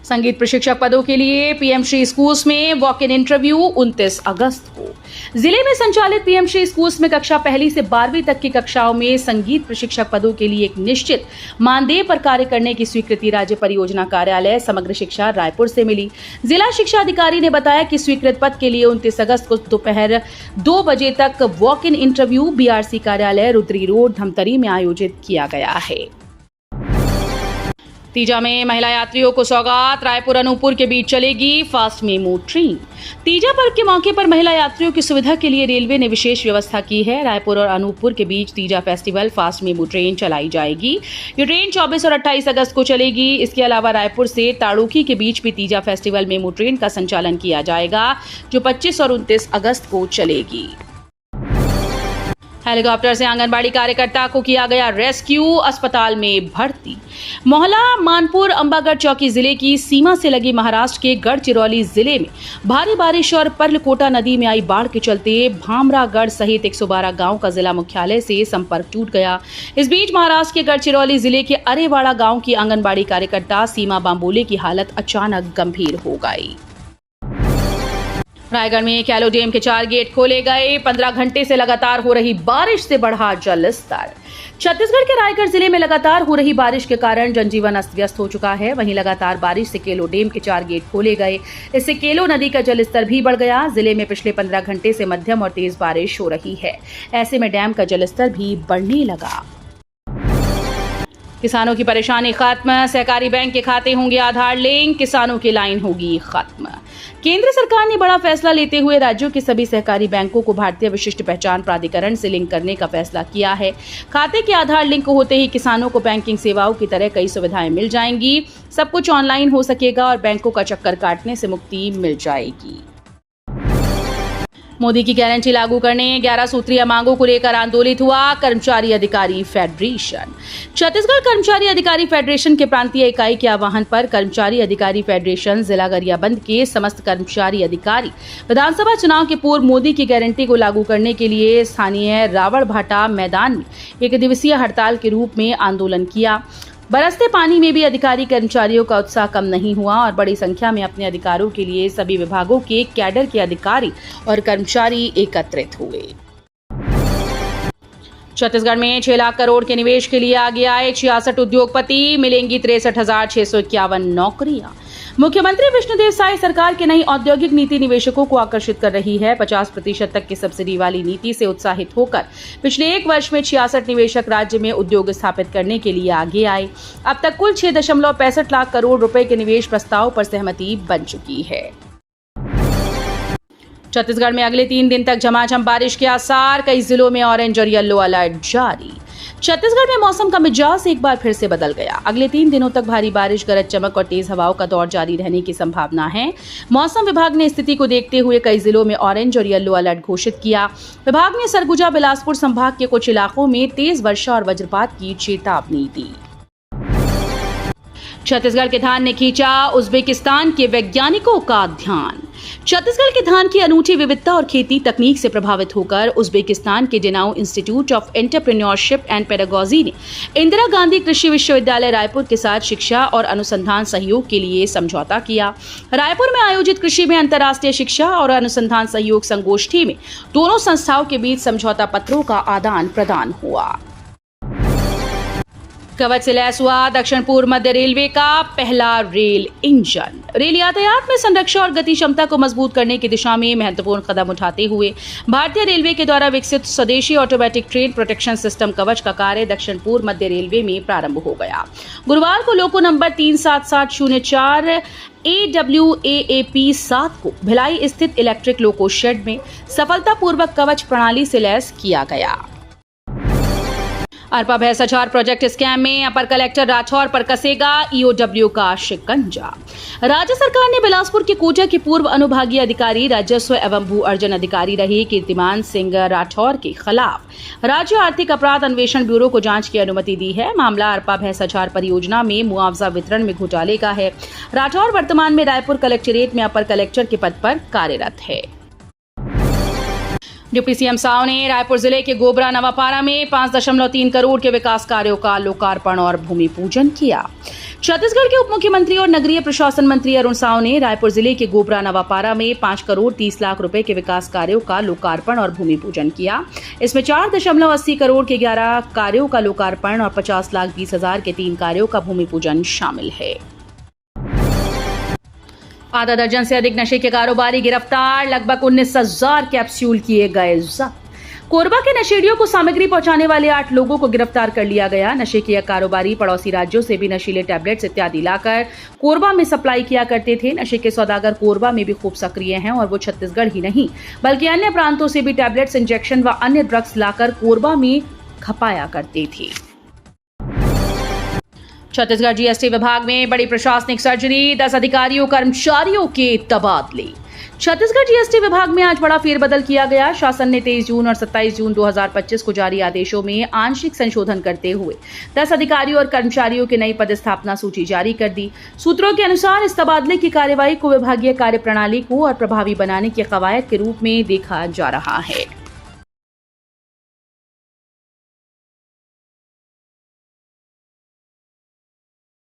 संगीत प्रशिक्षक पदों के लिए पीएम श्री स्कूल्स में वॉक इन इंटरव्यू 29 अगस्त को। जिले में संचालित पीएम श्री स्कूल्स में कक्षा 1 से 12वीं तक की कक्षाओं में संगीत प्रशिक्षक पदों के लिए एक निश्चित मानदेय पर कार्य करने की स्वीकृति राज्य परियोजना कार्यालय समग्र शिक्षा रायपुर से मिली। जिला शिक्षा अधिकारी ने बताया कि स्वीकृत पद के लिए 29 अगस्त को दोपहर 2 बजे तक वॉक इन इंटरव्यू बीआरसी कार्यालय रुद्री रोड धमतरी में आयोजित किया गया है। तीजा में महिला यात्रियों को सौगात, रायपुर अनूपपुर के बीच चलेगी फास्ट मेमू ट्रेन। तीजा पर्व के मौके पर महिला यात्रियों की सुविधा के लिए रेलवे ने विशेष व्यवस्था की है। रायपुर और अनूपपुर के बीच तीजा फेस्टिवल फास्ट मेमू ट्रेन चलाई जाएगी। ये ट्रेन 24 और 28 अगस्त को चलेगी। इसके अलावा रायपुर से ताड़ोकी के बीच भी तीजा फेस्टिवल मेमू ट्रेन का संचालन किया जाएगा, जो 25 और 29 अगस्त को चलेगी। हेलीकॉप्टर से आंगनबाड़ी कार्यकर्ता को किया गया रेस्क्यू, अस्पताल में भर्ती। मोहला मानपुर अंबागढ़ चौकी जिले की सीमा से लगी महाराष्ट्र के गढ़चिरौली जिले में भारी बारिश और पर्लकोटा नदी में आई बाढ़ के चलते भामरागढ़ सहित 112 गांव का जिला मुख्यालय से संपर्क टूट गया। इस बीच महाराष्ट्र के गढ़चिरौली जिले के अरेवाड़ा गांव की आंगनबाड़ी कार्यकर्ता सीमा बांबोले की हालत अचानक गंभीर हो गई। रायगढ़ में कैलो डैम के 4 गेट खोले गए। 15 घंटे से लगातार हो रही बारिश से बढ़ा जल स्तर। छत्तीसगढ़ के रायगढ़ जिले में लगातार हो रही बारिश के कारण जनजीवन अस्त व्यस्त हो चुका है। वहीं लगातार बारिश से केलो डैम के 4 गेट खोले गए। इससे केलो नदी का जलस्तर भी बढ़ गया। जिले में पिछले 15 घंटे से मध्यम और तेज बारिश हो रही है। ऐसे में डैम का जलस्तर भी बढ़ने लगा। किसानों की परेशानी खत्म, सहकारी बैंक के खाते होंगे आधार लिंक, किसानों की लाइन होगी खत्म। केंद्र सरकार ने बड़ा फैसला लेते हुए राज्यों के सभी सहकारी बैंकों को भारतीय विशिष्ट पहचान प्राधिकरण से लिंक करने का फैसला किया है। खाते के आधार लिंक होते ही किसानों को बैंकिंग सेवाओं की तरह कई सुविधाएं मिल जाएंगी। सब कुछ ऑनलाइन हो सकेगा और बैंकों का चक्कर काटने से मुक्ति मिल जाएगी। मोदी की गारंटी लागू करने 11 सूत्रीय मांगों को लेकर आंदोलित हुआ कर्मचारी अधिकारी फेडरेशन। छत्तीसगढ़ कर्मचारी अधिकारी फेडरेशन के प्रांतीय इकाई के आह्वान पर कर्मचारी अधिकारी फेडरेशन जिला गरियाबंद के समस्त कर्मचारी अधिकारी विधानसभा चुनाव के पूर्व मोदी की गारंटी को लागू करने के लिए स्थानीय रावणभाटा मैदान में एक दिवसीय हड़ताल के रूप में आंदोलन किया। बरसते पानी में भी अधिकारी कर्मचारियों का उत्साह कम नहीं हुआ और बड़ी संख्या में अपने अधिकारों के लिए सभी विभागों के कैडर के अधिकारी और कर्मचारी एकत्रित हुए। छत्तीसगढ़ में 6 लाख करोड़ के निवेश के लिए आगे आए 66 उद्योगपति, मिलेंगी 63,651 नौकरियां। मुख्यमंत्री विष्णुदेव साय सरकार की नई औद्योगिक नीति निवेशकों को आकर्षित कर रही है। 50% तक की सब्सिडी वाली नीति से उत्साहित होकर पिछले 1 वर्ष में 66 निवेशक राज्य में उद्योग स्थापित करने के लिए आगे आए। अब तक कुल 6.65 लाख करोड़ रुपए के निवेश प्रस्ताव पर सहमति बन चुकी है। छत्तीसगढ़ में अगले 3 दिन तक झमाझम बारिश के आसार, कई जिलों में ऑरेंज और येलो अलर्ट जारी। छत्तीसगढ़ में मौसम का मिजाज एक बार फिर से बदल गया। अगले 3 दिनों तक भारी बारिश, गरज चमक और तेज हवाओं का दौर जारी रहने की संभावना है। मौसम विभाग ने स्थिति को देखते हुए कई जिलों में ऑरेंज और येलो अलर्ट घोषित किया। विभाग ने सरगुजा बिलासपुर संभाग के कुछ इलाकों में तेज वर्षा और वज्रपात की चेतावनी दी। छत्तीसगढ़ के धान ने खींचा उज्बेकिस्तान के वैज्ञानिकों का ध्यान। छत्तीसगढ़ के धान की अनूठी विविधता और खेती तकनीक से प्रभावित होकर उज्बेकिस्तान के Denau institute of entrepreneurship and pedagogy ने इंदिरा गांधी कृषि विश्वविद्यालय रायपुर के साथ शिक्षा और अनुसंधान सहयोग के लिए समझौता किया। रायपुर में आयोजित कृषि में अंतर्राष्ट्रीय शिक्षा और अनुसंधान सहयोग संगोष्ठी में दोनों संस्थाओं के बीच समझौता पत्रों का आदान प्रदान हुआ। कवच से लैस हुआ दक्षिण पूर्व मध्य रेलवे का पहला रेल इंजन। रेल यातायात में संरक्षण और गति क्षमता को मजबूत करने की दिशा में महत्वपूर्ण कदम उठाते हुए भारतीय रेलवे के द्वारा विकसित स्वदेशी ऑटोमेटिक ट्रेन प्रोटेक्शन सिस्टम कवच का कार्य दक्षिण पूर्व मध्य रेलवे में प्रारंभ हो गया। गुरुवार को लोको नंबर 37704 AWAAP 7 को भिलाई स्थित इलेक्ट्रिक लोको शेड में सफलतापूर्वक कवच प्रणाली से लैस किया गया। अरपा भैंसाचार प्रोजेक्ट स्कैम में अपर कलेक्टर राठौर पर कसेगा EOW का शिकंजा। राज्य सरकार ने बिलासपुर के कोटा के पूर्व अनुभागीय अधिकारी राजस्व एवं भू अर्जन अधिकारी रहे कीर्तिमान सिंह राठौर के खिलाफ राज्य आर्थिक अपराध अन्वेषण ब्यूरो को जांच की अनुमति दी है। मामला अरपा भैंसाचार परियोजना में मुआवजा वितरण में घोटाले का है। राठौर वर्तमान में रायपुर कलेक्ट्रेट में अपर कलेक्टर के पद पर कार्यरत है। डिप्टी सीएम साव ने रायपुर जिले के गोबरा नवापारा में 5.3 करोड़ के विकास कार्यों का लोकार्पण और भूमि पूजन किया। छत्तीसगढ़ के उप मुख्यमंत्री और नगरीय प्रशासन मंत्री अरुण साव ने रायपुर जिले के गोबरा नवापारा में 5 करोड़ 30 लाख रुपए के विकास कार्यों का लोकार्पण और भूमि पूजन किया। इसमें 4.80 करोड़ के 11 कार्यों का लोकार्पण और 50 लाख 20 हजार के 3 कार्यों का भूमि पूजन शामिल है। आधा दर्जन से अधिक नशे के कारोबारी गिरफ्तार, लगभग 19,000 कैप्सूल किए गए जब्त। कोरबा के नशेड़ियों को सामग्री पहुंचाने वाले 8 लोगों को गिरफ्तार कर लिया गया। नशे के कारोबारी पड़ोसी राज्यों से भी नशीले टैबलेट्स इत्यादि लाकर कोरबा में सप्लाई किया करते थे। नशे के सौदागर कोरबा में भी खूब सक्रिय हैं और वो छत्तीसगढ़ ही नहीं बल्कि अन्य प्रांतों से भी टैबलेट्स, इंजेक्शन व अन्य ड्रग्स लाकर कोरबा में खपाया करते थे। छत्तीसगढ़ जीएसटी विभाग में बड़ी प्रशासनिक सर्जरी, 10 अधिकारियों कर्मचारियों के तबादले। छत्तीसगढ़ जीएसटी विभाग में आज बड़ा फेरबदल किया गया। शासन ने 23 जून और 27 जून 2025 को जारी आदेशों में आंशिक संशोधन करते हुए 10 अधिकारियों और कर्मचारियों की नई पदस्थापना सूची जारी कर दी। सूत्रों के अनुसार इस तबादले की कार्यवाही को विभागीय कार्यप्रणाली को और प्रभावी बनाने की कवायद के रूप में देखा जा रहा है।